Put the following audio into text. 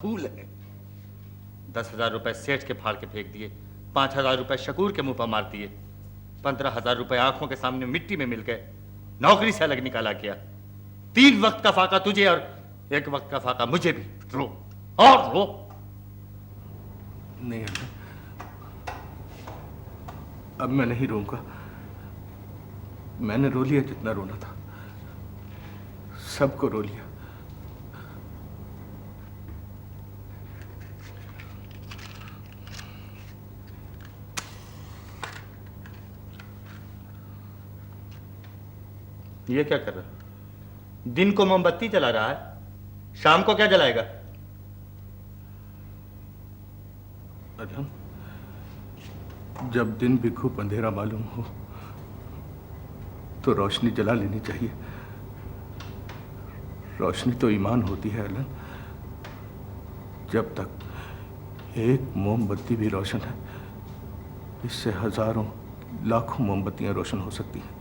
फूल है। 10,000 रुपए सेठ के फाड़ के फेंक दिए, 5,000 रुपए शकूर के मुंह पर मार दिए, 15,000 रुपए आंखों के सामने मिट्टी में मिल गए, नौकरी से अलग निकाला गया, 3 वक्त का फाका तुझे और 1 वक्त का फाका मुझे भी। रो और रो। नहीं अल्लाह, अब मैं नहीं रोऊंगा। मैंने रो लिया जितना रोना था, सबको रो लिया। ये क्या कर रहा है? दिन को मोमबत्ती जला रहा है, शाम को क्या जलाएगा? अदम, जब दिन भी खूब अंधेरा मालूम हो तो रोशनी जला लेनी चाहिए। रोशनी तो ईमान होती है अलन। जब तक एक मोमबत्ती भी रोशन है, इससे हजारों लाखों मोमबत्तियां रोशन हो सकती हैं।